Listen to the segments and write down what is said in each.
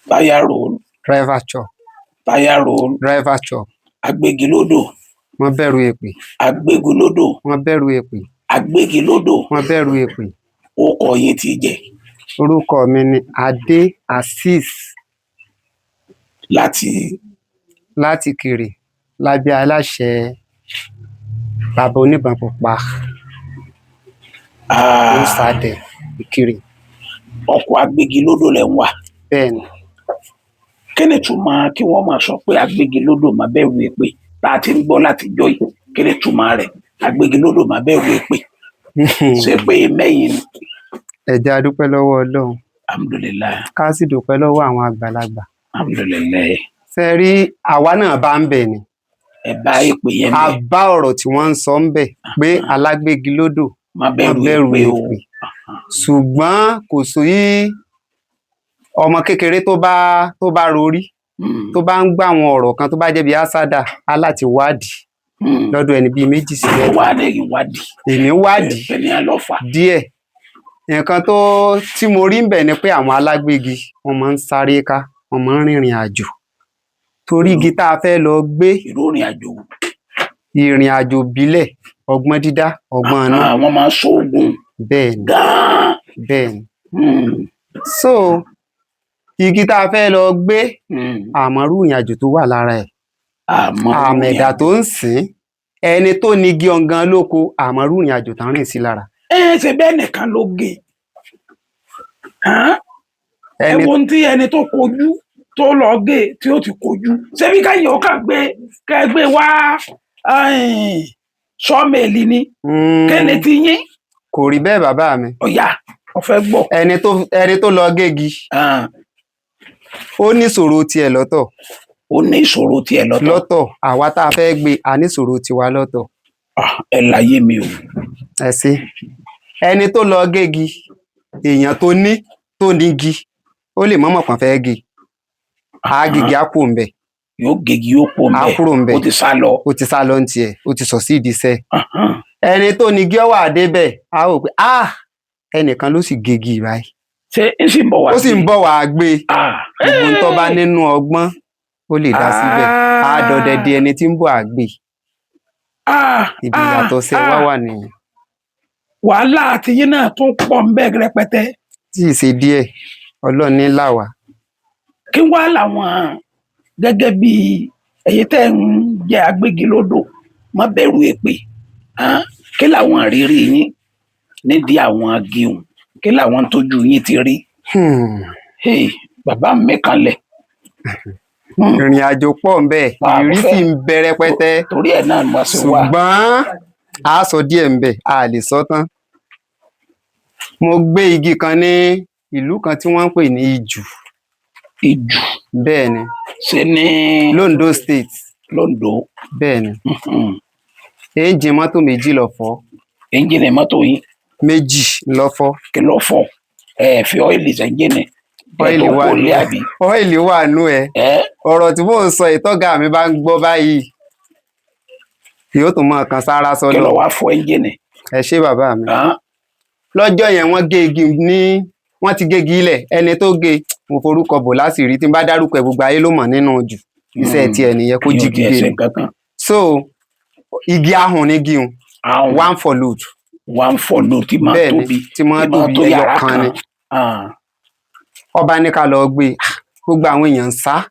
Fire roll. Driver chop. Fire roll. Driver chop. Agbégilódò. Wọ́n bẹ̀rù èpè. Agbégilódò. Wọ́n bẹ̀rù èpè. Agbégilódò. Wọ́n bẹ̀rù èpè. Orúkọ yín ti jẹ́. Orúkọ mi ni Adé Azeez. Láti Ìkirè, lábẹ́ aláṣẹ Bàbá Oníbọn Pupa. Ó sàdẹ̀ Ìkirè. Ọkọ̀ agbégilódò lẹ̀ ń wà. Bẹ́ẹ̀ni. Kí ni túmọ̀ kí wọ́n máa sọ pé agbégilódò máa bẹ̀rù èpè tá a ti ń gbọ́ látijọ́ yìí? Kí ni túmọ̀ rẹ̀? Agbégilódò máa bẹ̀rù èpè. Ṣé pé mẹ́yìn ni? Ẹ jẹ́ a dúpẹ́ lọ́wọ́ Ọlọ́run. Alhamdulilayi. Ká sì dúpẹ́ lọ́wọ́ àwọn àgbàlagbà. Alhamdulilayi. Ṣé rí àwa náà bá ń bẹ̀ ni? Ẹ bá èpè yẹn bẹ̀. A bá ọ̀rọ̀ tí wọ́n ń sọ ń bẹ̀ pé alágbégilódò máa bẹ̀rù èpè o. Ṣùgbọ́n kò sí ọmọ kékeré tó bá rorí tó bá ń gbà àwọn ọ̀rọ̀ kan tó bá jẹ́ bí àsádà aláti wádìí lọ́dọ̀ ẹni bíi méjì sí mẹ́ta. Èmi wádìí díẹ̀. Nǹkan tí mo rí ń bẹ̀ ni pé àwọn alágbégi wọ́n máa ń sáré ká, wọ́n máa ń rìnrìn àjò. Torí igi tá a fẹ́ lọ gbé ìrìn àjò bílẹ̀, ọgbọ́n dídá, ọgbọ́n náà. Àwọn máa ń ṣoògùn. Bẹ́ẹ̀ni. So igi tá a fẹ́ lọ gbé àmọ́rú ìrìn àjò tó wà lára ẹ̀. Àmẹ̀dà tó ń sìn ẹni tó ní igi ọ̀ngàn lóko àmọ́rú ìrìn àjò tán rìn sí lára. Ṣe bẹ́ẹ̀ nìkan ló gé. Ẹ wo tí ẹni tó kojú tó lọ gé tí ó ti kojú. Ṣebí káyọ̀ ọkà gbé wá sọ́ọ̀mẹ̀lì ni. Kẹ́ni ti yín. Kò rí bẹ́ẹ̀ bàbá mi. Ọ̀yà ọ̀fẹ́ gbọ́. Ẹni tó lọ gégi. Ó ní ìṣòro tiẹ̀ lọ́tọ̀. Ó ní ìṣòro tiẹ̀ lọ́tọ̀. Lọ́tọ̀ àwa tá a fẹ́ gbé a ní ìṣòro tiwa lọ́tọ̀. Ẹ láyé mi o. Ẹ sí. Ẹni tó lọ gégi èèyàn tó nígi ó lè mọ̀mọ̀ kàn fẹ́ gé. Àgègè á kúrò ńbẹ̀. Yóò gégi yóò kúrò ńbẹ̀. Á kúrò ńbẹ̀. Ó ti sá lọ. Ó ti sá lọ ní tiẹ̀. Ó ti sọ sí ìdíṣẹ́. Ẹni tó nígi ó wà débẹ̀ á wò pé ẹnìkan ló sì gégi báyìí. Ṣé ń sì ń bọ̀ wá gbé? Ó sì ń bọ̀ wá gbé. Gbogbo ń tọ́ bá nínú ọgbọ́n ó lè dá síbẹ̀. Á dọdẹ di ẹni tí ń bọ̀ àgbè. Ibi ìyàtọ̀ ṣe wà nìyẹn. Wàhálà àti yín náà tún pọ̀ ń bẹ rẹpẹtẹ. Tí ì ṣe díẹ̀ Ọlọ́run ní là wá. Kí wá làwọn gẹ́gẹ́ bí èyí tẹ́ ń jẹ́ agbégilódò má bẹ̀rù èpè. Kí làwọn àrírí yín nídìí àwọn agihùn? Kí làwọn tójú yín ti rí? Bàbá mi kanlẹ̀. Ìrìn àjò pọ̀ ń bẹ, ìrírí sì ń bẹ rẹpẹtẹ. Torí ẹ̀ náà ni wọ́n ṣe wá. Ṣùgbọ́n a sọ díẹ̀ ń bẹ, a lè sọ tán. Mo gbé igi kan ní ìlú kan tí wọ́n ń pè ní Ìjù. Ìjù. Bẹ́ẹ̀ni. Ṣé ní Londo State. Londo. Bẹ́ẹ̀ni. Ẹ́ńjìn mọ́tò méjì ló fọ́. Ẹ́ńjìnì mọ́tò yín? Méjì ló fọ́. Kí ló fọ́? Fi ọ́ìlì sẹ́ńjìnì. Ọ́ìlì wà nú ẹ. Ọ̀rọ̀ tí mò ń sọ ìtọ́gà mi bá ń gbọ́ báyìí yóò tún mọ̀ kan sára sọ́dọ̀. Kí ló wá fọ́ ẹ́ńjìnì? Ẹ ṣé bàbá mi. Lọ́jọ́ yẹn wọ́n ti gégi ilẹ̀. Ẹni tó gé mo forúkọ bò láṣìírí tí n bá dárúkọ ẹ̀ gbogbo ayé ló mọ̀ nínú jù. Iṣẹ́ tiẹ̀ nìyẹn kó jí gígé. So igi ahùn ní gíhun. One for load. One for load tí máa tóbi. Tí máa tóbi ẹyọ kan ni. Ọba ní ká lọ gbé. Gbogbo àwọn èèyàn ń sá.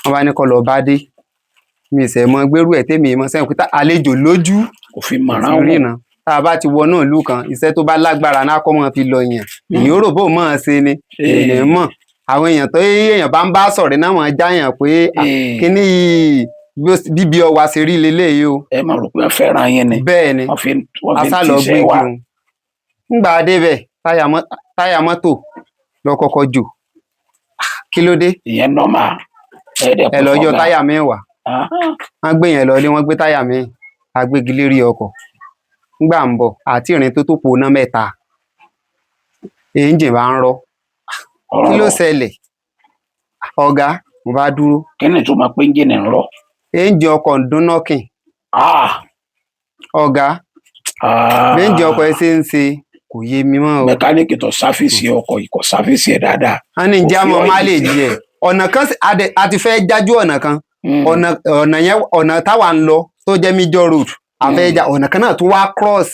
Ọba ní ká lọ bá dé. Mi ìṣẹ̀ mọ gbérú ẹ̀ tèmi mọ sẹ́yìn pé àlejò lójú. Kò fi mọ̀ràn wọn. Tá a bá ti wọ náà ìlú kan iṣẹ́ tó bá lágbára náà kọ́ mọ́ fi lọ yàn. Èyí ó rò bó mọ̀ ọ́n ṣe ni. Èyí mọ̀. Àwọn èèyàn tó èèyàn bá ń bá sọ̀rọ̀ náà wọ́n jáyàn pé kíní yìí bíbí ọwà ṣe rí leléyìí o. Ẹ máa rò pé wọ́n fẹ́ràn yẹn ni. Bẹ́ẹ̀ ni asálọ gbé igi òun. Ńgbà débẹ̀ táyà mọ́tò lọ kọ́kọ́ jò. Kí ló dé? Ìyẹn nọ́mà. Ẹ lọ yọ táyà mẹ́wàá. Wọ́n gbé yẹn lọ ilé wọ́n gbé táyà mi agbégilérí ọkọ̀. Ńgbà ń bọ̀ àti ìrìn tó pòná mẹ́ta. Ẹ́ńjìn bá ń rọ. Kí ló ṣẹlẹ̀? Ọ̀gá mo bá dúró. Kí ni tó máa pé ẹ́ńjìn ń rọ? Ẹ́ńjìn ọkọ̀ ń dún nọ́kìn. Ọ̀gá. Ẹ́ńjìn ọkọ̀ ẹ ṣe ń ṣe kò yé mi mọ́ o. mẹkáníìkì tó sáfìsì ọkọ̀ yìí kò sáfìsì ẹ̀ dáadáa. wọ́n ní ìjà mọ́ máìlèjì ẹ̀ ọ̀nà kan a ti fẹ́ jájú ọ̀nà kan ọ̀nà táwa ń lọ tó jẹ́ major road àfẹ́jà ọ̀nà kan náà tó wá cross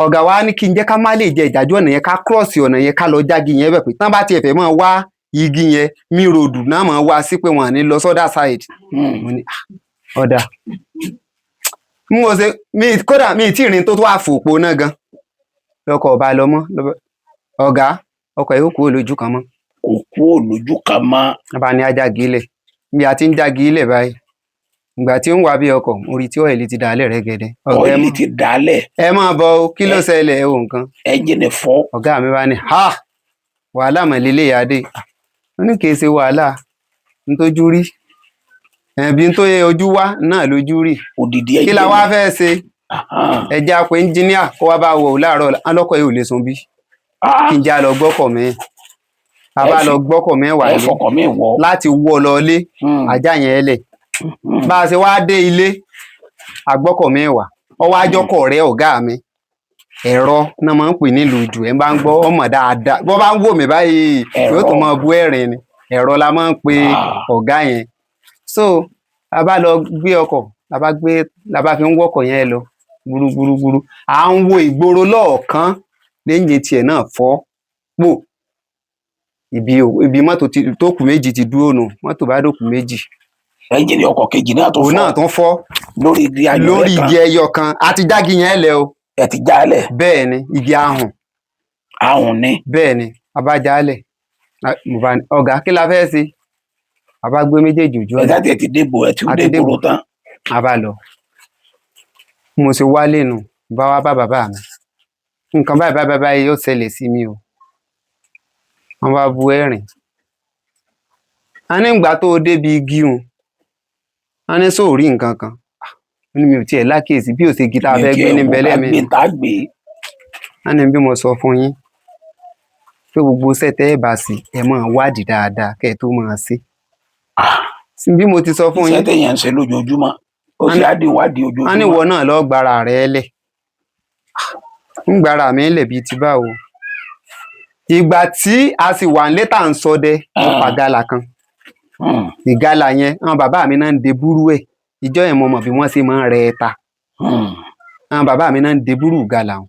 ọ̀gá wa ní kí n jẹ́ ká má lè jẹ ìdájú ọ̀nà yẹn ká cross ọ̀nà yẹn ká lọ jági yẹn bẹ̀ pé tán bá tiẹ̀ fẹ́ máa wá igi yẹn mi ròdù náà máa wá sí pé wọ́n á ní lọ sọ́dà side. mo ní ọ̀dà mo ṣe kódà mi tí ìrìn tó tó àfòpó náà gan lọkọ̀ ọba lọ mọ́ ọ̀gá ọkọ̀ yóò kú olójú kan mọ́. kò kú olójú kan mọ́. bá ní ajági ilẹ̀ bí a ti ń jági ilẹ̀ báyìí ìgbà tí ó ń wá bí ọkọ̀ orí tí ọ́ìlì ti dálẹ̀ rẹ́gẹ́dẹ́. ọ́ìlì ti dálẹ̀. ẹ máa bọ kí ló ṣẹlẹ̀ o nǹkan. ẹ́ńjìnì fọ́. ọ̀gá mi bá ní wàhálà mọ̀lélẹ́ adé ó ní kì í ṣe wàhálà ntójú rí ẹ̀bí tó yẹ ojú wá náà lójú rí. òdìdí ẹ̀jẹ̀ kí la wá fẹ́ ṣe ẹja pé ẹnjíníà kó wá bá wọ̀ láàárọ̀ alọ́kọ̀ yìí ò lè sun bí kí n já lọ gbọ́kọ̀ mẹ́ a bá lọ gbọ́kọ̀ mẹ́wàá lé láti wọ́ lọ lé ajá yẹn lẹ̀ bá a ṣe wá dé ilé agbọ́kọ̀ mẹ́wàá ọwọ́ àjọkọ̀ rẹ ọ̀gá mi ẹ̀rọ náà máa ń pè nílùú jù ẹ̀ bá ń gbọ́ ọmọ dáadáa bọ́ bá ń wò mí báyìí yóò tún máa bú ẹ̀rín ni ẹ̀rọ la máa ń pe ọ̀gá yẹn so a bá lọ gbé ọkọ̀ la bá fi ń wọ́kọ̀ yẹn lọ gbúrúgbúrúgbúrú à ń wo ìgboro lọ́ọ̀kan lẹ́yìn tiẹ̀ náà fọ́ pò ibi mọ́tò tó kù méjì ti dúró nù mọ́tò bá dòkù méjì. ẹ́ńjìnì ọkọ̀ kejì náà tó fọ́. òun náà tó fọ́ lórí igi ẹyọ kan a ti jági yẹn lẹ o. ẹ ti jálẹ̀. bẹ́ẹ̀ ni igi ahùn. ahùn ni. bẹ́ẹ̀ ni a bá jálẹ̀ ọ̀gá kí la fẹ́ ṣe a bá gbé méjèèjì ojú ọ̀nà. ẹ̀dá ti débò ẹ̀ tí ó débò tán. a bá lọ mo ṣe wálé nù bá wá bá bàbá mi nǹkan báyìí yóò ṣẹlẹ̀ sí mi o wọ́n bá bu ẹ̀rín a ní ìgbà tó débi igi hùn a ní sóòrí nǹkan kan ó ní mi ò tiẹ̀ lákèésí bí ó ṣe gita fẹ́ gbé ní bẹ́lẹ̀ mi a ní bí mo sọ fún yín pé gbogbo sẹ́tẹ̀ ẹ̀ bá sí ẹ máa wádìí dáadáa kẹ́ ẹ tó máa ṣe bí mo ti sọ fún yín. sẹ́tẹ̀ yẹn ń ṣe lójoojúmọ́ ó ti á di ìwádìí ojoojúmọ́. a ní ìwọ náà lọ gbára rẹ lẹ̀ ń gbára mi lẹ̀ bíi ti báwo ìgbà tí a sì wà nílé tá à ń ṣọdẹ mo pa gàlà kan ìgalà yẹn àwọn bàbá mi náà ń de búrú ẹ̀ ìjọ yẹn mo mọ̀ bí wọ́n ṣe máa ń rẹ ẹ̀ta àwọn bàbá mi náà ń de búrú gàlà wọn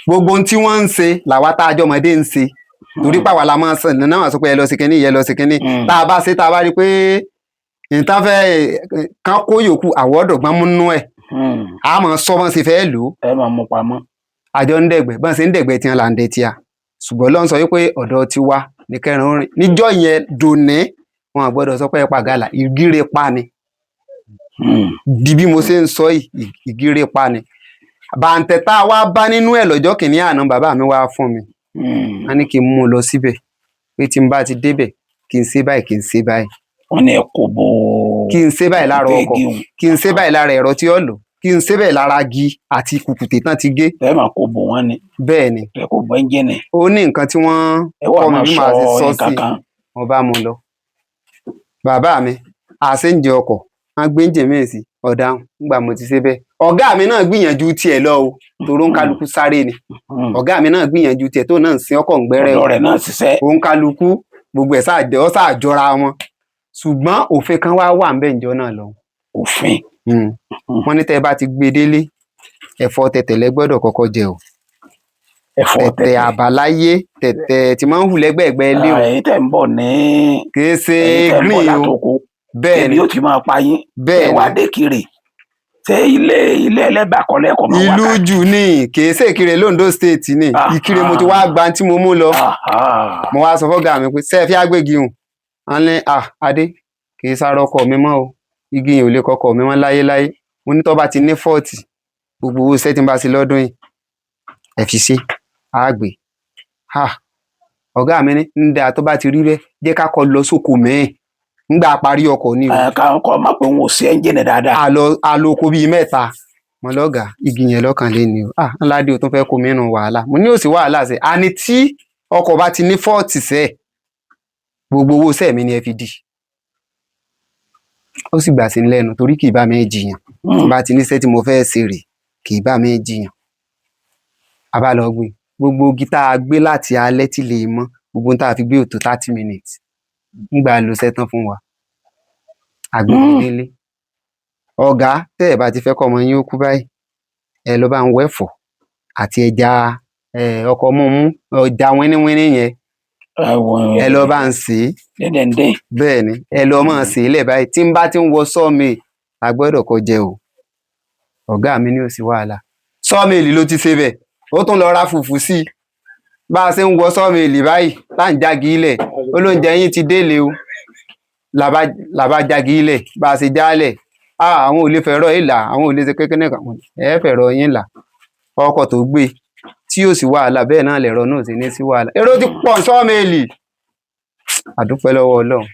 gbogbo ohun tí wọ́n ń ṣe làwa tá a jọmọdé ń ṣe torí pàwọn la máa ń sàn náà sọ pé ẹ lọ sí kínní yẹ lọ sí kínní tá a bá ṣe tá a bá rí i pé nǹkan fẹ́ kán kó yòókù àwọ̀dọ̀gbọ́n múnú ẹ̀ a máa sọ bọ́n ṣe fẹ́ lò ó. ẹ máa mú pamọ́. àjọ ń dẹ̀gbẹ́ bọ́n ṣe ń dẹ̀gbẹ́ tiẹ̀ là ń dẹ tíya ṣùgbọ́n lọ́n sọ wípé ọ̀dọ̀ ti wá ní kẹrin orin níjọ́ yẹn dòní wọn àgbọ́dọ̀ sọ pé ẹ pa gàlà ìgírè pa ni di bí mo ṣe ń sọ yìí ìgírè pa ni bàǹtẹ̀ tá a wá bá nínú ẹ̀ lọ́jọ́ kìíní àná bàbá mi wá fún mi a ní kí n mú un lọ síbẹ̀ pé tí n bá ti débẹ̀ kí n ṣe báyìí kí n ṣe báyìí. wọ́n ní ẹ kò bó. kí n ṣe báyìí lára ọkọ̀ kí n ṣe báyìí lára ẹ̀rọ tí ó lò kí n ṣe báyìí lára agi àti kùkùté tán ti gé. ẹ máa kó bò wọ́n ni. bẹ́ẹ̀ ni ẹ kò bọ́ ẹ́ńjìnì. ó ní nǹkan tí wọ́n kọ́ mi bí màá ṣe sọ sí wọ́n bá mu lọ. bàbá mi àṣẹ́ǹjẹ ọkọ̀ wọ́n gbé ńjẹ mẹ́rin sí ọ̀daràn nígbà mo ti ṣe bẹ́ẹ̀. ọ̀gá mi náà gbìyànjú tiẹ̀ lọ o toró ń kálukú sáré ni ọ̀gá mi náà gbìyànjú tiẹ̀ tó náà ń sin ọkọ̀ ńgbẹ́rẹ́ ọ̀dọ̀ rẹ̀ náà ṣiṣẹ́. òun kálukú gbogbo ẹ̀ ṣáàjọra wọn ṣùgbọ́n òfin kan wá wà ńbẹ̀ ńjọ́ náà lọ. òfin. wọ́n ní tẹ́ ẹ bá ti gbé délé ẹ̀fọ́ tẹ̀tẹ̀lẹ́ gbọ́dọ̀ kọ́kọ́ jẹ o. tẹ̀tẹ̀ àbáláyé tẹ̀tẹ̀ tí máa ń hù lẹ́gbẹ̀ẹ́gbẹ́ ilé o. èyí tẹ̀ ń bọ̀ ní. kì í ṣe green o. bẹ́ẹ̀ ni yóò ti máa pa yín. bẹ́ẹ̀ ni wá dé kiri ṣé ilé ẹlẹ́bà kọ́lẹ́kọ̀ọ́ máa wá ká. ìlú jù ní kì í ṣe Ìkirè londo state ni Ìkirè mo ti wá gba tí mo mú lọ. mo wá sọ fọ́gà mi pé ṣé ẹ fi àgbègì hùn wọ́n ní adé kì í sáré ọkọ mi mọ́ o igi yìí ò lè kọkọ mi mọ́ láyéláyé mo ní tó bá ti ní fọ́ọ̀tì gbogbo owó iṣẹ́ tí n bá ṣe lọ́dún yìí ẹ fi ṣe àgbè ọ̀gá mi ní ń da tó bá ti rí bẹ́ẹ̀ jẹ́ ká kọ́ lọ sóko mẹ́ẹ̀ ńgbà parí ọkọ̀ ni o. kọ́ má pé òun ò sí ẹ́ńjìnì dáadáa. àlòkù bíi mẹ́ta mo lọ́gàá igi yẹn lọ́kàn lé ni o ńláde o tún fẹ́ kó mi nù wàhálà mo ní òsì wàhálà ṣe àní tí ọkọ̀ bá ti ní fọ́ọ̀tì sẹ́ẹ̀ gbogbo owó sẹ́ẹ̀ mi ni ẹ fi dì ó sì gbà sí lẹ́nu torí kì í bá mi jiyàn tí bá ti níṣẹ́ tí mo fẹ́ ṣe rè kì í bá mi jiyàn a bá lọ gbé gbogbo igi tá a gbé láti alẹ́ tí lè mọ́ gbogbo tá a fi gbé òtò 30 minutes nígbà ló sẹ́tàn fún wa àgbègbè délé. Ọ̀gá tẹ́ ẹ̀ bá ti fẹ́ kọ́ ọmọ yín ó kú báyìí ẹ lọ bá ń wẹ̀fọ́ àti ẹja ọkọ̀ mọ́mú ọjà wíníwíní yẹn ẹ lọ bá ń sè é bẹ́ẹ̀ ni ẹ lọ máa sè é lẹ̀ báyìí tí ń bá ti ń wọ sọ́ọ̀mì a gbọ́dọ̀ kó jẹ o. Ọ̀gá mi ní ò sí wàhálà sọ́ọ̀mì ló ti ṣe bẹ́ẹ̀ ó tún lọ ra fùfú sí i bá a ṣe ń wọ sọ́ọ̀mì báyìí tá à ń jági ilẹ̀ olóúnjẹ yín ti délé o làbá jági ilẹ̀ bá a ṣe jálẹ̀ àwọn ò lè fẹ̀rọ ìlà àwọn ò lè ṣe kékeré kan ẹ fẹ̀rọ yín là ọkọ̀ tó gbé tí yóò sí wàhálà bẹ́ẹ̀ náà lẹ̀rọ náà sì ní sí wàhálà èrò ti pọ̀ sọ́ọ̀mì àdúpẹ́ lọ́wọ́ Ọlọ́run.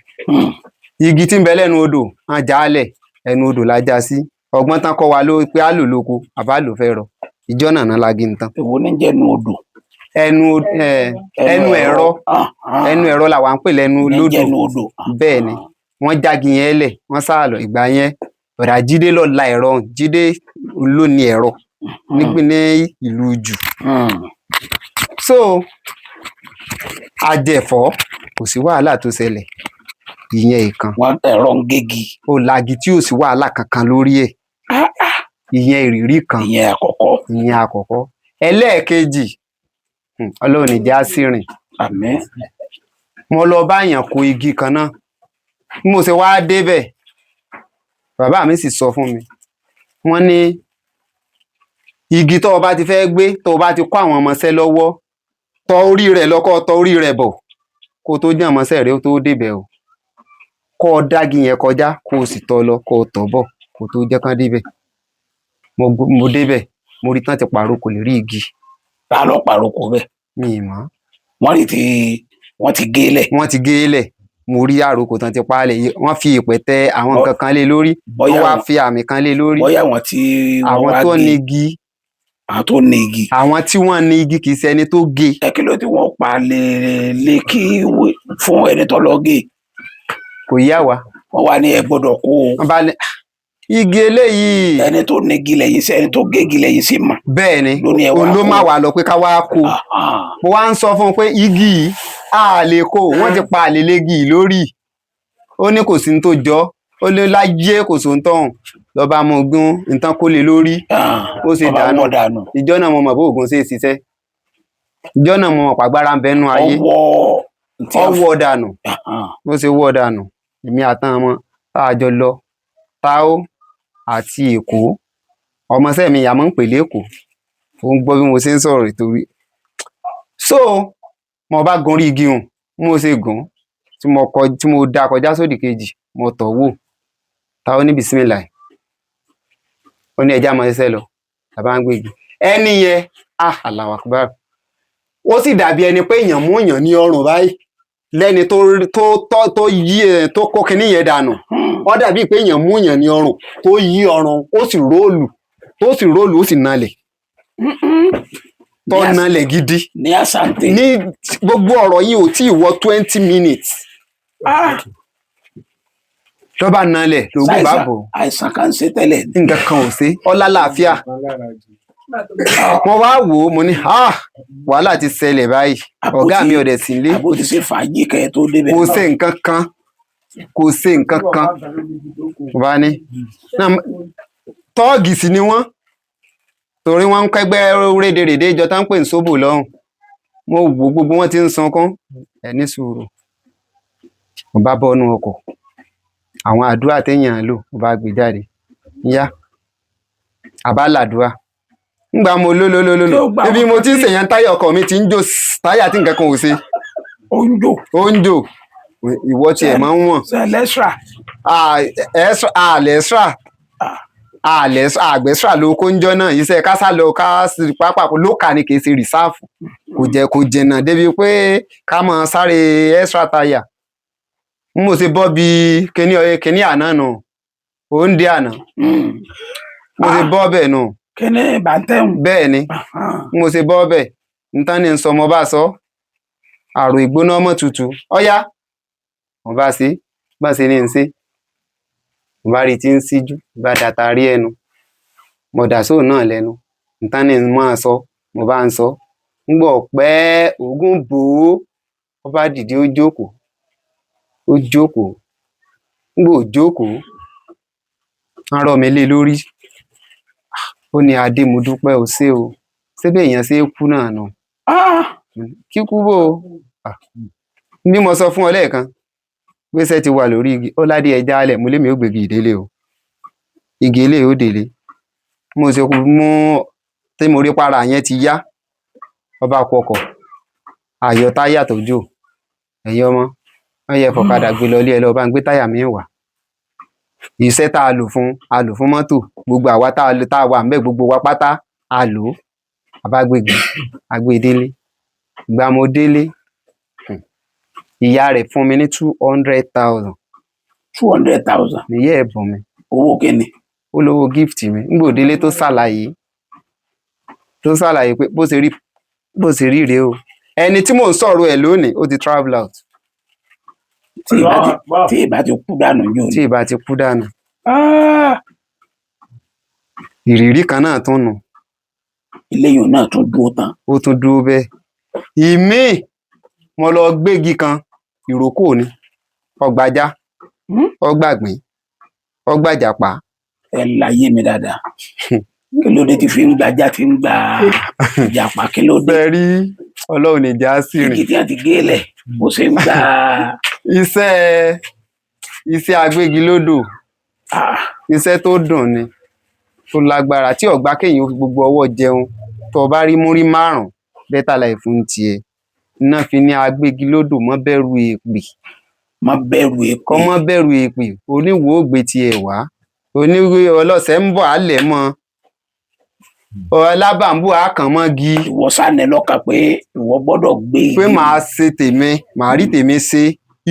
Igi tí ń bẹ lẹ́nu odò wọn jálẹ̀ ẹnu odò la já sí ọgbọ́n tán kọ́ wa ló pé á lò lóko àbá lò fẹ́ rọ ìjọ náà la gé nǹkan. èwo ní jẹ́nu odò. ẹnu ẹ̀rọ làwa ń pè lẹ́nu lódò bẹ́ẹ̀ ni wọ́n jági yẹn lẹ̀ wọ́n sá lọ ìgbà yẹn ọ̀dà Jídé lọ la ẹ̀rọ Jídé ló ní ẹ̀rọ ní ìlú jù. So ajẹ̀fọ́ kò sí wàhálà tó ṣẹlẹ̀ ìyẹn ìkan. wọn ẹ̀rọ ń gégi. ó lagi tí ò sí wàhálà kankan lórí ẹ̀ ìyẹn ìrírí kan. ìyẹn àkọ́kọ́. Ẹlẹ́ẹ̀kejì Ọlọ́run ní jẹ́ á sì rìn. Àmín. Mo lọ bá yàn kó igi kan náà bí mo ṣe wá débẹ̀ bàbá mi sì sọ fún mi wọ́n ní igi tó o bá ti fẹ́ gbé tó o bá ti kó àwọn ọmọọṣẹ́ lọ́wọ́ tọ orí rẹ̀ lọ́kọ́ tọ orí rẹ̀ bọ̀ kó o tó jẹ́ ọmọọṣẹ́ rẹ̀ ó tó débẹ̀ o kó o dági yẹn kọjá kó o sì tọ́ lọ kó o tọ̀ bọ̀ kó o tó jẹ́ kán débẹ̀. Mo débẹ̀ mo rí tán ti pàrokò lè rí igi. Ta ló pàrokò bẹ́ẹ̀. Mi ì mọ̀. wọ́n ti gé lẹ̀. wọ́n ti gé lẹ̀ mo rí àrokò tán ti pa á lẹ̀ wọ́n fi ìpẹ̀tẹ́ àwọn nǹkan kan lé lórí wọ́n wá fi àmì kan lé lórí. bóyá àwọn tí wọ́n wá gé àwọn tó ní igi. àwọn tó ní igi. àwọn tí wọ́n ní igi kì í ṣe ẹni tó gé. ẹ kí ló tí wọ́n pa lè kí fún ẹni tó lọ gé. kò yá wa. wọ́n wá ní ẹ gbọ́dọ̀ kó o. wọ́n bá ní igi eléyìí. ẹni tó ní igi lẹ́yìn sí ẹni tó gé igi lẹ́yìn sí mà. bẹ́ẹ̀ ni òun ló má wà lọ pé ká wá kó. mo wá ń sọ fún un pé igi yìí a lè kó wọ́n ti pa àlélẹ́gì lórí. ó ní kò sí ní tó jọ ó lé láyé kò sóhun tọ̀hún lọ́ba mo gún nǹkan kó lè lórí. ó ṣe dànù ìjọ náà mo mọ̀ bó oògùn ṣe ṣiṣẹ́ ìjọ náà mo mọ̀ pàgbára ń bẹnu ayé ọwọ́ dànù bó ṣe wọ́ dànù èmi àtàwọn ọmọ tá a jọ lọ Táó àti Èkó ọmọọṣẹ́ mi yàmọ́ ń pè lẹ́kọ̀ọ́ ó ń gbọ́ bí mo ṣe ń sọ̀rọ̀ ìtorí so mo bá gun orí igi hùn mo ṣe gùn tí mo dá kọjá sódì kejì mo tọ̀ wò Táó ní bísímìlà ó ní ẹja máa ṣiṣẹ́ lọ bàbá ń gbégi ẹni yẹn Allahu Akbar ó sì dàbí ẹni pé èèyàn mú èèyàn ní ọrùn báyìí lẹ́ni tó kó kinní yẹn dànù ó dàbí pé èèyàn mú èèyàn ní ọrùn tó yí ọrùn ó sì róòlù ó sì nalẹ̀ tó nalẹ̀ gidi ní Asante ní gbogbo ọ̀rọ̀ yìí ò tí ì wọ 20 minutes tó bá nalẹ̀ lóògùn bá bò àìsàn kan ṣe tẹ́lẹ̀ nǹkan kan ò sí ọlá láàfíà mo wá wò ó mo ní wàhálà ti ṣẹlẹ̀ báyìí ọ̀gá mi ọ̀dẹ̀ sí ilé àbó ti ṣe fàájì kẹ́ tó débẹ̀ kò ṣe nǹkan kan mo bá ní tọ́ọ̀gì sí ni wọ́n torí wọ́n ń kẹ́gbẹ́ rédèrèdè ìjọ tá ń pè ní sóbò lọ́hùn mo wò gbogbo wọn ti ń sunkún ẹ ní sùúrù mo bá bọ́nú ọkọ̀ àwọn àdúrà téèyàn lò mo bá gbé jáde yá àbálàdúrà ngbà mo lólólólólò ibi mo ti ń ṣèyàn táyà ọkọ̀ mi ti ń jó táyà tí nǹkan kan ò ṣe ó ń jò ìwọ tí ẹ máa ń wọ̀n àgbẹ̀sà ló kó ń jọ náà iṣẹ́ kásá lọ ká pápá ló kà ní kìí ṣe rìsáàfù kò jẹ̀nà débi pé ká máa sáré extra táyà mo ṣe bọ́ bí kíní àná nù ó ń dé àná mo ṣe bọ́ bẹ́ẹ̀ nù kíní bàtẹ́hùn bẹ́ẹ̀ ni mo ṣe bọ́ bẹ́ẹ̀ nǹkan ní sọ mo bá sọ àrò ìgbóná ọmọ tutù ọ̀yá mo bá ṣe ní ń ṣe mo bá rí tí ń síjú bá dàtà rí ẹnu mo dà sóò náà lẹ́nu nǹkan ní máa sọ mo bá ń sọ ń gbọ́ pẹ́ ògún bò ó bá dìde ó jókòó ń gbọ́ jókòó wọ́n rọ̀ mí lé lórí ó ní adé mo dúpẹ́ o ṣé o ṣé bí èèyàn ṣe é kú náà nù kíkú bò ó bí mo sọ fún ọ lẹ́ẹ̀kan gbèsè ti wà lórí igi ó ládé ẹja alẹ̀ mo lémi ó gbégi ìdélé o igi ilé ó délé mo ṣe mú tí mo rí para yẹn ti yá ọba kọkọ̀ àyọ táyà tó jò ẹ̀yin ọmọ wọ́n yẹ fọ̀kadà gbé lọ ilé ẹ lọ bá ń gbé táyà mi wá iṣẹ́ tá a lò fún mọ́tò gbogbo àwa tá a wà ńbẹ̀ gbogbo wa pátá a lò ó àbágbégi agbédélé ìgbà mo délé ìyá rẹ̀ fún mi ní 200,000. 200,000. níyẹ́ ẹ̀bùn mi. owó kíni. ó lówó gift mi ńgbò délé tó ṣàlàyé pé bó ṣe rí rèé o ẹni tí mò ń sọ̀rọ̀ ẹ̀ lónìí ó ti travel out. tí ìbá ti kú dànù yóò. tí ìbá ti kú dànù. ìrírí kan náà tún nù. iléyìn náà tún dúró tán. ó tún dúró bẹ́ẹ̀. ìmíì mo lọ gbégi kan ìrókò ni ọgbàjá ọgbàgbìn ọgbàjàpá. ẹ láyé mi dáadáa kí ló dé tí fi ń gbajá fi ń gba ìjàpá kí ló dé. bẹ́ẹ̀ rí ọlọ́run ìjà sí rìn. igi tí a ti gé lẹ̀ bó ṣe ń gba. iṣẹ́ agbégilódò iṣẹ́ tó dùn ni tó lágbára tí ọ̀gbá kéèyàn fi gbogbo ọwọ́ jẹun tó bá rí múrí márùn-ún bẹ́tà láì fún tiẹ̀ iná fi ní agbégilódò mọ́ bẹ̀rù èpè. mọ́ bẹ̀rù èpè. kọ́ mọ́ bẹ̀rù èpè oníwò ògbé tiẹ̀ wá oníwò ọlọ́sẹ̀ ń bọ̀ álẹ̀ mọ́ ọlábàmbù àkànmọ́gi. ìwọ sànẹ lọ́kàn pé ìwọ gbọ́dọ̀ gbé. pé màá ṣe tèmi màá rí tèmi ṣe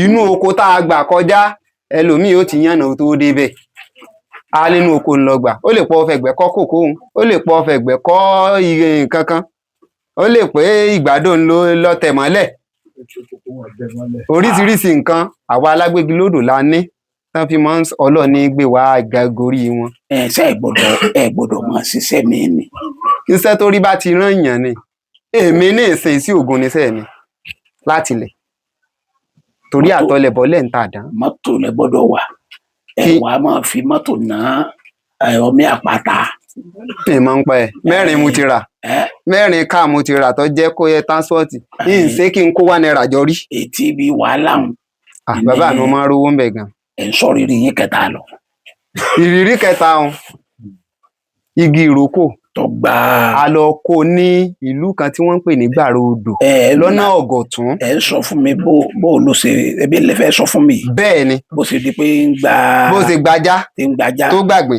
inú oko tá a gbà kọjá ẹlòmíì ó ti yànnà tó débẹ̀ á nínú oko ń lọ gbà ó lè pọ̀ fẹ̀gbẹ́ kọ́ kòkó òun ó lè pọ̀ fẹ̀gbẹ́ kọ́ nǹkan kan ó lè pé ìgbàdo ń lọ tẹ̀ mọ́lẹ̀ oríṣiríṣi nǹkan àwa alágbégilódò la ní tán fi máa ń ọlọ́ọ̀ni gbé wá àgàgorí wọn. ṣé ẹ gbọ́dọ̀ máa ṣiṣẹ́ mi ni. iṣẹ́ tó rí bá ti rán èèyàn ni èmi ní ìsìn sí ògùn níṣẹ́ mi láti lẹ̀ torí àtọlẹ̀bọlẹ̀ ń tàdán. mọ́tò lẹ gbọ́dọ̀ wà ẹ wà á máa fi mọ́tò ná omi àpáta. ìmọ̀ ń pa ẹ̀ mẹ́rin mo ti rà mẹ́rin ká mo ti rà tó jẹ́ kó yẹ tánṣọ́ọ̀tì yìí ṣé kí n kó wá náírà jọ rí. ètí bíi wàhálà ń. bàbá mi máa ń rówó ń bẹ̀ gan. ẹ̀ ń sọ rírí yín kẹta lọ. ìrírí kẹta ọ̀hún igi ìrókò tó gbà. a lọ kó ní ìlú kan tí wọ́n ń pè ní gbàrà odò lọ́nà ọ̀gọ̀tún. ẹ ń sọ fún mi bó ló ṣe ẹbí lè fẹ́ sọ fún mi. bẹ́ẹ̀ ni bó ṣe di pé ń gba. bó ṣe gbajá tó gbàgbé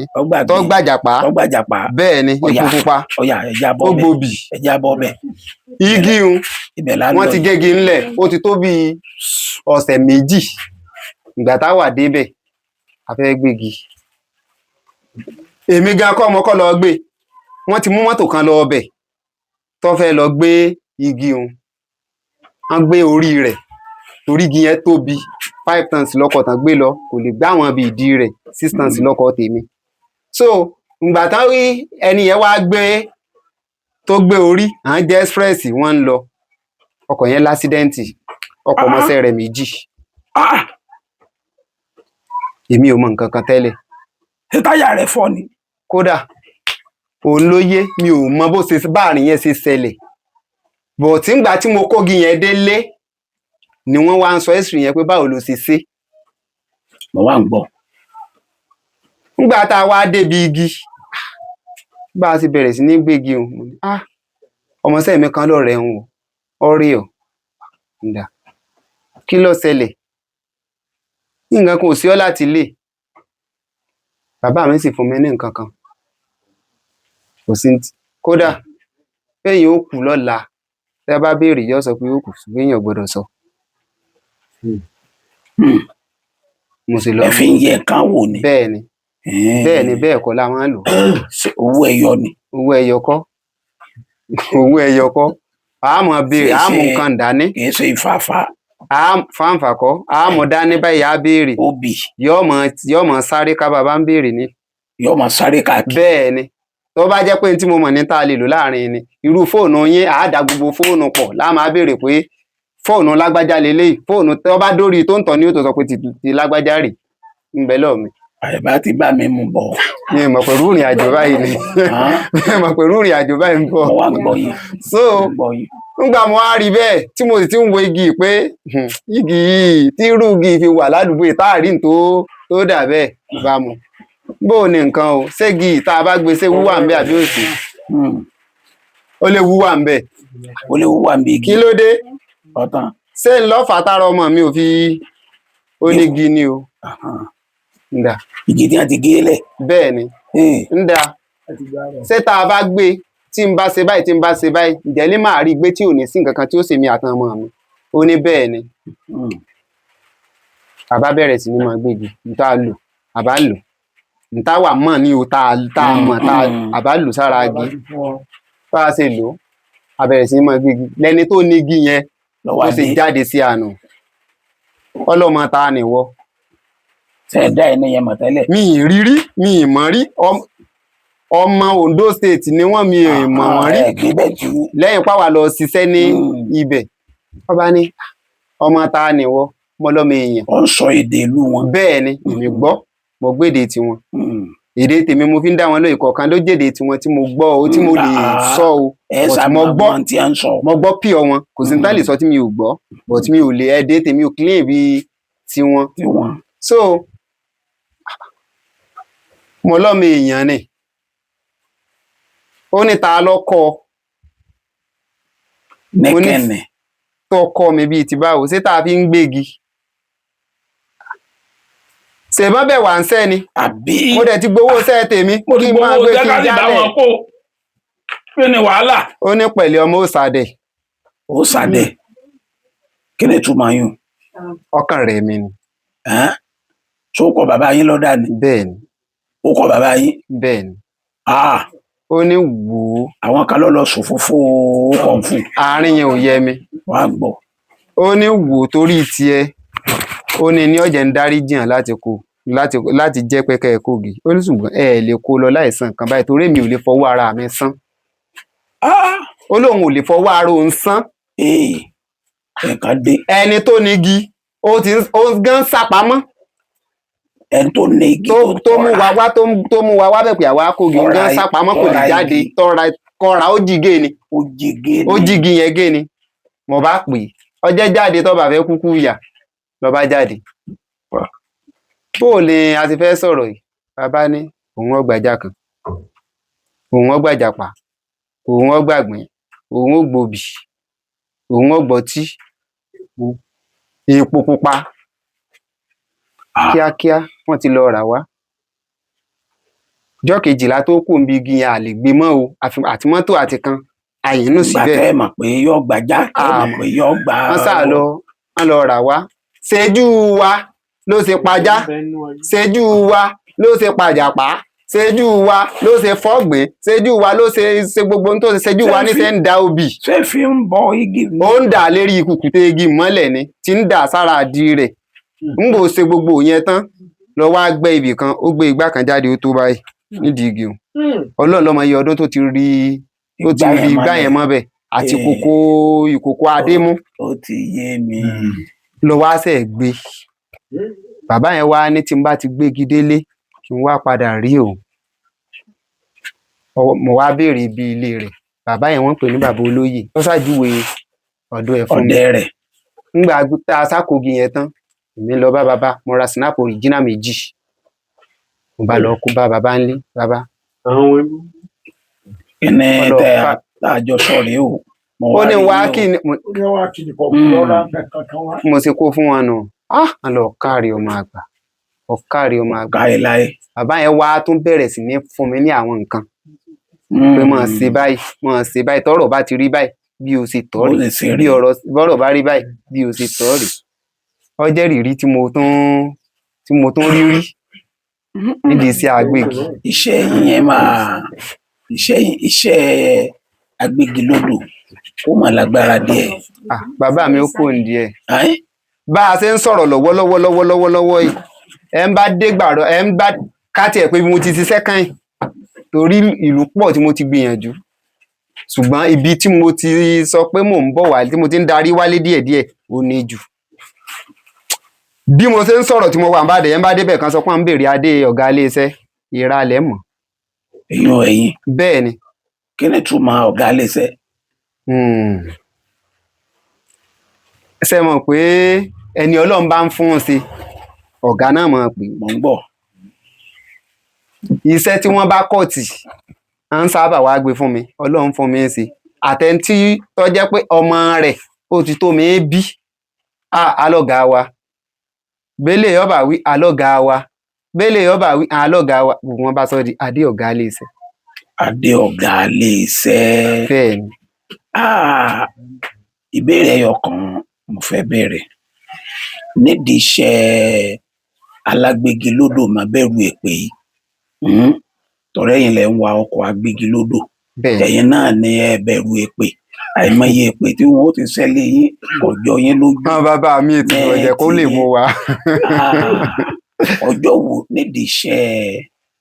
tó gbàjàpá bẹ́ẹ̀ ni ikú pupa ó gbòbì ẹja bọ́ bẹ́ẹ̀. igi un wọ́n ti gégi ńlẹ̀ ó ti tó bí ọ̀sẹ̀ méjì ìgbà táwà débẹ̀ a fẹ́ gbégi èmi gan kọ́ ọmọ kọ́ lọ gbé wọ́n ti mú mọ́tò kan lọ ọbẹ̀ tó fẹ́ lọ gbé igi un wọ́n gbé orí rẹ̀ torí igi yẹn tóbi 5 tons lọ́kọ̀ tán gbé lọ kò lè gbá àwọn bíi ìdí rẹ̀ 6 tons lọ́kọ̀ tèmi so ìgbà tán rí ẹni yẹn wá gbé tó gbé orí à ń jẹ́ express wọ́n ń lọ ọkọ̀ yẹn lásídẹ́ǹtì ọkọ̀ mọ́sẹ̀ rẹ̀ méjì èmi ò mọ nǹkan kan tẹ́lẹ̀. ṣé táyà rẹ̀ fọ́ ni. kódà òun ló yé mi ò mọ bó ṣe báàrin yẹn ṣe ṣẹlẹ̀ bọ̀ tí ngbà tí mo kógi yẹn délé ni wọ́n wá ń sọ ẹ̀sùn yẹn pé báwo ló ṣe ṣe. mo wá ń gbọ́. ngbà tá a wá débi igi bá a ti bẹ̀rẹ̀ sí ní gbégi òun ọmọọṣẹ́ mi kan lọ́rẹ̀ ń wò ọ̀rẹ́ ọ̀ ǹdà kí ló ṣẹlẹ̀ nǹkan kan ò sí ọ́ láti lè bàbá mi sì fún mi ní nǹkan kan kò sí kódà péyìn ó kù lọ́la tẹ́ bá béèrè yóò sọ pé ó kù ṣùgbọ́n èèyàn gbọ́dọ̀ sọ. mo sì lọ ẹ fi ń yẹ nǹkan wò ni. bẹ́ẹ̀ ni bẹ́ẹ̀ kọ́ la máa ń lò. owó ẹyọ ni. owó ẹyọ kọ́ àmọ́ béèrè àmọ́ nǹkan dání. kì í ṣe ìfàfà. fáǹfà kọ́ àmọ́ dání báyìí á béèrè. obì. yóò mọ sáré ká bàbá ń béèrè ni. yóò mọ sáré káàkiri. bẹ́ẹ̀ ni tó bá jẹ́ pé tí mo mọ̀ ní tá a lè lò láàrin ni irú fóònù yín àádá gbogbo fóònù pọ̀ láà máa béèrè pé fóònù lágbájá lélẹ́yìí fóònù tó bá dórí tó ń tọ̀ ní ó tó sọ pé ti lágbájá rè ń bẹ lọ́ọ̀ mi. àyẹ̀bá ti bá mi mú bọ̀. mi ò mọ̀ pẹ̀lú ìrìn àjò báyìí ni mi ò mọ̀ pẹ̀lú ìrìn àjò báyìí ń bọ̀. mo wá gbọ́ yìí. so nígbà mo wá rí bẹ́ẹ̀ tí mo sì ti ń wo igi pé igi yìí tí irú igi fi wà ládùúgbò ìtaàrí tó dà bẹ́ẹ̀ bá mu bó o ní nǹkan o ségi tá a bá gbé ṣé wúwà ń bẹ àbí òsì ó lè wúwà ń bẹ. ó lè wúwà ń bẹ igi. kí ló dé ọ̀tàn. ṣé ń lọ́ fàtàrà ọmọ mi ò fi onígi ni o. Nda. Igi tí a ti gé lẹ̀. Bẹ́ẹ̀ ni nda ṣé tá a bá gbé tí n bá ṣe báyìí tí n bá ṣe báyìí ǹjẹ́ lè máa rí gbé tí ò ní sí nǹkan kan tí ó ṣèmi àtàn ọmọ mi ó ní bẹ́ẹ̀ ni. Àbá bẹ̀rẹ̀ sí ní máa gbégi níta lò àbá lò níta wà mọ̀ ní o tá a mọ̀ tá àbá lò sára igi bá a ṣe lò a bẹ̀rẹ̀ sí ní máa gbégi lẹ́ni tó ní igi yẹn ó sì jáde sí àná ọlọ́mọ ta nìwọ. Ṣé ẹ̀dá ẹni yẹn mọ̀ tẹ́lẹ̀? Mi ì rírí mi ì mọ̀ rí ọmọ Ondo State ni wọ́n mi ì mọ̀ wọ́n rí lẹ́yìn páwà lọ ṣiṣẹ́ ní ibẹ̀ ọba ní ọmọ ta nìwọ mọ́lọ́mọ èèyàn. Ó ń sọ èdè ìlú wọn. Bẹ́ẹ̀ ni èmi gbọ́ mo gbédè tiwọn èdè tèmi mo fi ń dá wọn lóye kọ̀ọ̀kan ló jèdè tiwọn tí mo gbọ́ o tí mo lè sọ o mo gbọ́ pure wọn kò sí ní tá lè sọ tí mi ò gbọ́ but mi ò lè ẹ̀dẹ́ tèmi ò clean bí tiwọn. So mo lọ́mọ èèyàn ni ó ní ta lọ́kọ́ nẹ́kẹ̀nẹ̀ tó kọ́ mi bíi ti báwo ṣé tá a fi ń gbégi ṣèbọn bẹ̀ wà ń sẹ́ ni mo dẹ̀ ti gbowó sẹ́ tèmi kí n máa gbé kí n jálẹ̀ kí ni wàhálà. ó ní pẹ̀lẹ́ ọmọ òsàdẹ̀. Òsàdẹ̀ kí ni túmọ̀ yún. ọkàn rẹ̀ mi ni. Ṣó kọ bàbá yín lọ́dà ni. Bẹ́ẹ̀ ni. Ó kọ bàbá yín. Bẹ́ẹ̀ ni. ó ní wò ó. Àwọn kan lọ sùn fúnfún kàn fún. Àárín yẹn ò yẹ mi. Wàá gbọ́. Ó ní wò ó torí tiẹ̀ ó ní ọ̀jẹ̀ ń dárí jìyàn láti jẹ́ pẹ́kẹ́ ẹ̀ kógi ó ní ṣùgbọ́n ẹ lè kó lọ láìsàn kan báyìí torí mi ò lè fọwọ́ ara mi sán. Ó lóun ò lè fọwọ́ ara òun sán. Ẹ̀ka dé. Ẹni tó nígi ó gán sápamọ́. Ẹni tó ní igi tó mú wa wá bẹ̀ pé àwa kógi ń gán sápamọ́ kò lè jáde kọ́ra ó jìgé ni. Ó jìgì yẹn gé ni. Mo bá pè é ọjẹ́ jáde tó bá fẹ́ kúkú yà lọ bá jáde. Bó ni a ti fẹ́ sọ̀rọ̀ yìí bàbá ní òun ọgbàjà kan òun ọgbàjà pa òun ọgbàgbìn òun ògbòbì òun ọgbọ̀tí epo pupa kíákíá wọ́n ti lọ rà wá. Ọjọ́ kejìlá tó kù ń bí igi yẹn àlè gbé mọ́ o àti mọ́tò àti kan àyínú síbẹ̀. Gbàtẹ́ mọ̀ pé yóò gbàjá mọ̀ pé yóò gbà. Wọ́n sá wọ́n lọ rà wá. Ṣẹ́jú wa ló ṣe pajá ṣẹ́jú wa ló ṣe pàjàpá ṣẹ́jú wa ló ṣe fọ́gbìn ṣẹ́jú wa ló ṣe gbogbo ohun tó ṣe ṣẹ́jú wa ní ṣe ń da obì. Ṣé fi ń bọ igi mi? Ó ń dà lérí kùkùté igi mọ́lẹ̀ ni tí ń dà sára àdí rẹ̀ ń bò ṣe gbogbo yẹn tán lọ wá gbẹ́ ibì kan ó gbé igbá kan jáde ó tó báyìí nídìí igi o. Ọlọ́run ló mọ iye ọdún tó ti rí igbá yẹn mọ́ bẹ̀ àti ìkòkò adémú. Ó ti yé mi. Lọ wá sẹ̀ gbé bàbá yẹn wá ní tí n bá ti gbégi délé kí n wá padà rí o. Mo wá béèrè ibi ilé rẹ̀ bàbá yẹn wọ́n pè ní bàbá olóyè ó ṣàjúwe ọ̀dọ̀ ẹ̀ fún mi. Ọ̀dẹ̀ rẹ̀. Ńgbà tá a sákogi yẹn tán èmi lọ bá bàbá mo ra snap original méjì mo bá lọ kó bá bàbá ńlé bàbá. Kí ni tẹ àjọ sọ̀rọ̀ o. Ó ní wá kí ni mo ṣe kó fún wọn nù. Wọ́n lọ kárí ọmọ àgbà káyé láyé. Bàbá yẹn wá tún bẹ̀rẹ̀ sí ní fún mi ní àwọn nǹkan pé mọ̀ ṣe báyìí tọ́rọ̀ bá ti rí báyìí bí o ṣe tọ́ rí bí ọ̀rọ̀ bá rí báyìí bí o ṣe tọ́ rí. Ó jẹ́ rírí tí mo tún rí nídìí iṣẹ́ agbègi. Iṣẹ́ yẹn iṣẹ́ agbègi lódò ó mà lágbára díẹ̀. Bàbá mi ó kò ní díẹ̀. Bá a ṣe ń sọ̀rọ̀ lọ́wọ́lọ́wọ́ yìí ẹ ń bá dé gbàrọ̀ ẹ ń bá káàtì ẹ̀ pé mo ti ṣiṣẹ́ kàn yín torí ìlú pọ̀ tí mo ti gbìyànjú ṣùgbọ́n ibi tí mo ti sọ pé mò ń bọ̀ wá tí mo ti ń darí wálé díẹ̀díẹ̀ ó ní jù. Bí mo ṣe ń sọ̀rọ̀ tí mo wà ń bàdẹ̀ yẹn bá débẹ̀ kan sọ pé à ń béèrè adé ọ̀gá iléeṣẹ́ ìralẹ̀ mọ̀. èèyàn ẹ̀yìn bẹ́ẹ̀ ni. kí ni túmọ̀ ọ̀gá iléeṣẹ́? ṣe mọ̀ pé ẹni Ọlọ́run bá ń fún un ṣe ọ̀gá náà mọ̀ pé mò ń gbọ́. iṣẹ́ tí wọ́n bá kọ̀ tì à ń sábà wá gbé fún mi Ọlọ́run fún mi ṣe àtẹ̀ntí tó jẹ́ pé ọmọ rẹ̀ ó ti tó mi bí alọ́gàá wa bẹ́lẹ̀ yọba wí alọ́gàá wa bẹ́lẹ̀ yọba wí alọ́gàá wa gbogbo wọn bá sọ di adé ọ̀gá iléeṣẹ́. adé ọ̀gá iléeṣẹ́. bẹ́ẹ̀ ni. ìbéèrè ẹyọ kan mo fẹ́ bẹ̀rẹ̀ nídìí iṣẹ́ alágbégilódò má bẹ̀rù èpè yìí tọ̀rẹ́yìn lẹ́ ń wa ọkọ̀ agbégilódò ẹ̀yin náà ní ẹ bẹ̀rù èpè àìmọye èpè tí wọn ó ti ṣẹlẹ̀ yín ọjọ́ yín lójú. bàbá mi ètò ọ̀jẹ̀ kó lè mú wa. ọjọ́ wo nídìí iṣẹ́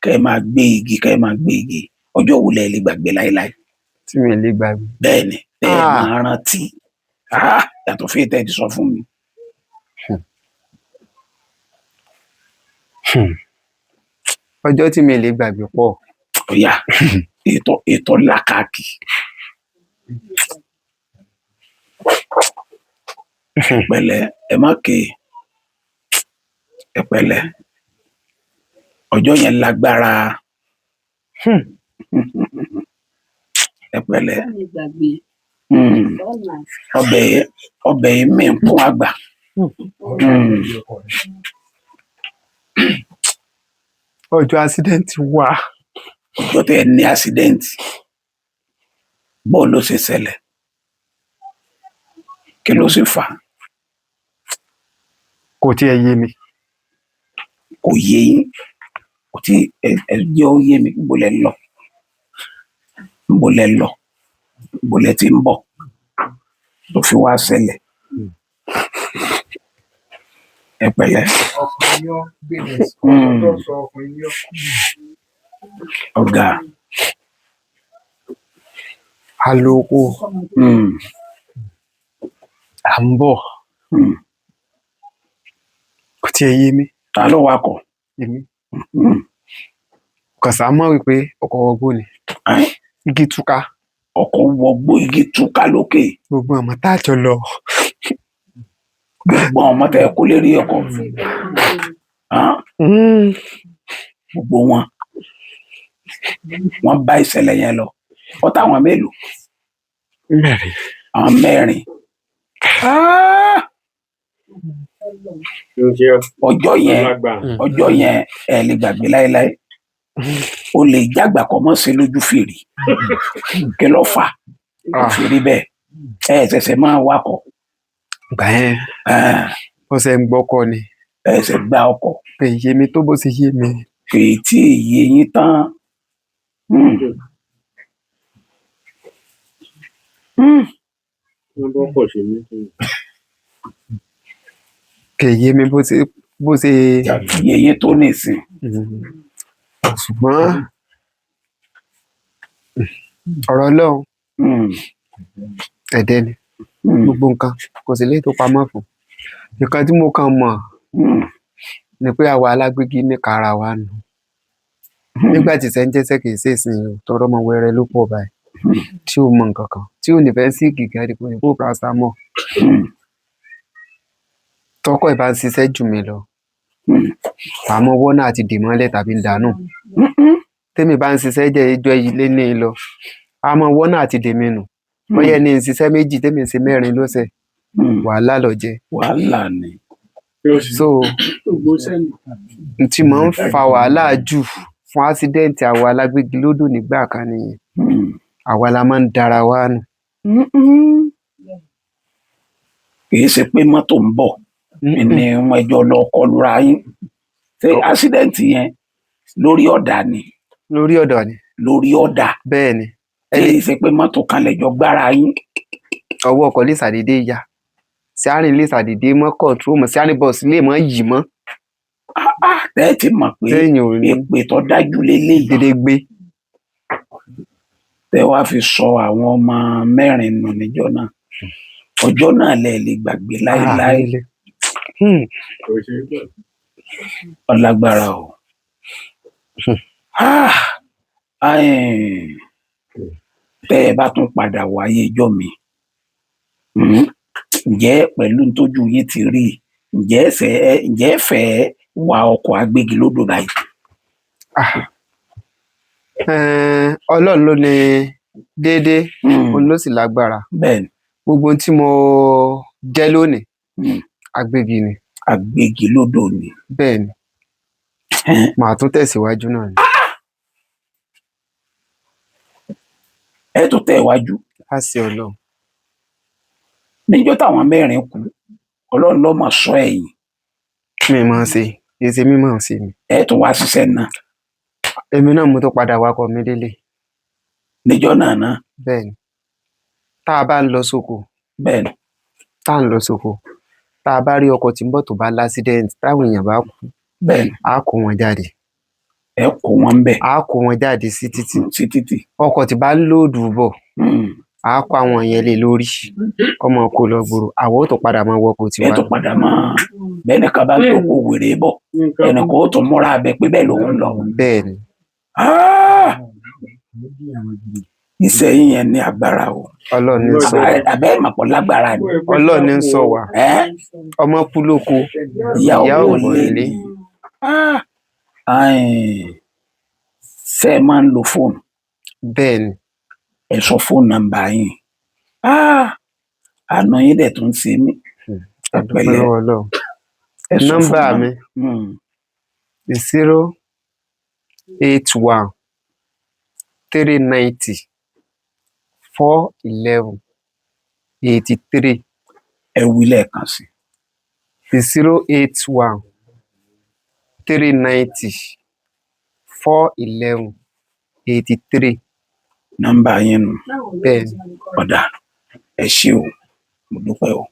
kẹ́ ẹ máa gbé igi ọjọ́ wo lẹ lè gbàgbé láéláé? tí mi lè gbàgbé. bẹ́ẹ̀ ni ẹ máa rántí yàtọ̀ fún ètò ẹ ti sọ fún mi. ọjọ́ tí mi lè gbàgbé pọ̀. ọ̀yà ètò làkàkì. pẹ̀lẹ́ ẹ má ké ẹ pẹ̀lẹ́ ọjọ́ yẹn lágbára. ẹ pẹ̀lẹ́ ọbẹ̀ yìí mí ń kún àgbà. ọjọ́ accident wà. ọjọ́ tẹ ní accident bó ló ṣe ṣẹlẹ̀ kí ló ṣe fà? kò tí ẹ yé mi. kò yé yín kò tí ẹ jẹ́ ó yé mi níbo lẹ lọ níbo lẹ ti ń bọ̀ tó fi wá ṣẹlẹ̀. ẹ pẹ̀lẹ́. ọ̀gá. aloko à ń bọ̀ kò tí ẹ yé mi. ta ló wakọ̀? èmi kàsá mọ̀ wípé ọkọ̀ wọgbó ni igi túká. ọkọ̀ wọgbó igi túká lókè. gbogbo ọmọ tá a jọ lọ. gbogbo ọmọ tẹ kó lérí ọkọ̀ gbogbo wọn bá ìṣẹ̀lẹ̀ yẹn lọ ọ̀tá àwọn mélòó? mẹ́rin. àwọn mẹ́rin. ọjọ́ yẹn ẹ lè gbàgbé láéláé. o lè jágbà kọ́ mọ́ sí lójú fèrè kí ló fà fèrè bẹ́ẹ̀ ẹ ṣẹ̀ṣẹ̀ máa wakọ̀. gbà yẹn ó ṣe ń gbọ́kọ̀ ni. ẹ ṣe gba ọkọ̀. kò yé mi tó bó ṣe yé mi. kò tí ì yé yín tán. kò yé mi bó ṣe. yé yín tó nìsín. ṣùgbọ́n ọ̀rọ̀ Ọlọ́run ẹ̀dẹ́ ni gbogbo nǹkan kò sí lè tó pamọ́ fún. nǹkan tí mo kàn mọ̀ ni pé àwa alágbègbè ní kára wa nù. nígbà tí sẹ́ńjẹ́sẹ́ kì í ṣe ìsìn tọrọ ọmọ wẹrẹ ló pọ̀ báyìí tí ò mọ nǹkan kan tí ò ní fẹ́ sí gíga dípò ní kó paracetamol. tọkọ ìbá ń ṣiṣẹ́ jù mí lọ àmọ́ owó náà ti dì mọ́lẹ̀ tàbí ń dànù. tèmi bá ń ṣiṣẹ́ jẹ́ ìjọ ilé ní lọ àmọ́ owó náà ti dì mí nù. bóyá ní ṣiṣẹ́ méjì tèmi ṣe mẹ́rin lọ́sẹ̀ wàhálà ló jẹ́. wàhálà ni. so tí mo ń fa wàhálà jù fún accident àwa alágbègbè lódò nígbà kan nìyẹn. àwa la máa ń dára wa nù. kì í ṣe pé mọ́tò ń bọ̀ ní wọn ẹjọ́ lọ kọlura yín ṣé accident yẹn lórí ọ̀dà ni. lórí ọ̀dà ni. lórí ọ̀dà. bẹ́ẹ̀ ni. kì í ṣe pé mọ́tò kan lẹ́jọ́ gbára yín. ọwọ́ ọkọ̀ lè ṣàdédé ya síárìn lè ṣàdédé mọ́ kọ̀ọ̀tún mọ́ síárìn bọ́ọ̀sì lè mọ́ yìí mọ́. tẹ́ ẹ ti mọ̀ pé èpè tó dájú lélẹ́yìí. dédé gbé. tẹ wá fi sọ àwọn ọmọ mẹ́rin nù níjọ́ náà ọjọ́ náà lẹ lè gbàgbé láéláé. Ọlágbára o. Tẹ́ ẹ bá tún padà wáyé ijọ́ mi ǹjẹ́ pẹ̀lú tójú yín ti rí ǹjẹ́ ẹ fẹ́ wa ọkọ̀ agbégilódò báyìí? Ọlọ́run ló ní déédéé, òun ló sì lágbára. Bẹ́ẹ̀ni. Gbogbo tí mo jẹ́ lónìí agbégi ni. Agbégilódò ni. Bẹ́ẹ̀ni. Màá tún tẹ̀síwájú náà ni. Ẹ tún tẹ̀ wájú. Á sí Ọlọ́run. Níjọ́ táwọn mẹ́rin kú Ọlọ́run ló máa sọ ẹ̀yìn. Mi máa ṣe èsì mi máa ṣe mi. Ẹ tún wá ṣiṣẹ́ náà. Èmi náà mo tó padà wakọ̀ mi délé. Níjọ́ náà náà. Bẹ́ẹ̀ni. Tá a bá ń lọ sóko. Bẹ́ẹ̀ni. Tá a ń lọ sóko. Tá a bá rí ọkọ̀ tí ń bọ̀ tó bá lásídẹ́ǹtì táwọn èèyàn bá kú. Bẹ́ẹ̀ni. Á kó wọn jáde. Ẹ kó wọn ń bẹ̀. Á kó wọn jáde sí títì. Sí títì. Ọkọ̀ tí bá ń lóòdù bọ̀. Á kó àwọn yẹn lé lórí. Ọmọ kò lọ gbòòrò. Àwọn ò tó padà máa wọkọ̀ tiwa. Ẹ tó padà máa bẹ́ẹ̀ni ká bá tó kó wèrè bọ̀. Ẹnì kan ó tún múra abẹ pé bẹ́ẹ̀ lòun lọ. Bẹ́ẹ̀ni. Iṣẹ́ yín yẹn ní agbára o. Ọlọ́run ní sọ wá. Àbẹ́ ìmọ̀pọ̀ lágbára ni. Ọlọ́run ní sọ wá. Ọmọ kú lóko. Ìyá ò lè. Ṣé ẹ máa ń lo fóònù? Bẹ́ẹ̀ni. Ẹ sọ fóònù nọ́mbà yín. Àná yín dẹ̀ tún ṣe mí. Ẹ pẹ̀lẹ́. Nọ́mbà mi 081 390 411 83. Ẹ wí lẹ́ẹ̀kan sí. 081 390 411 83. Nọ́mbà yín nù. Bẹ́ẹ̀ni. Ọ̀dà ẹ ṣé o mo dúpẹ́ o.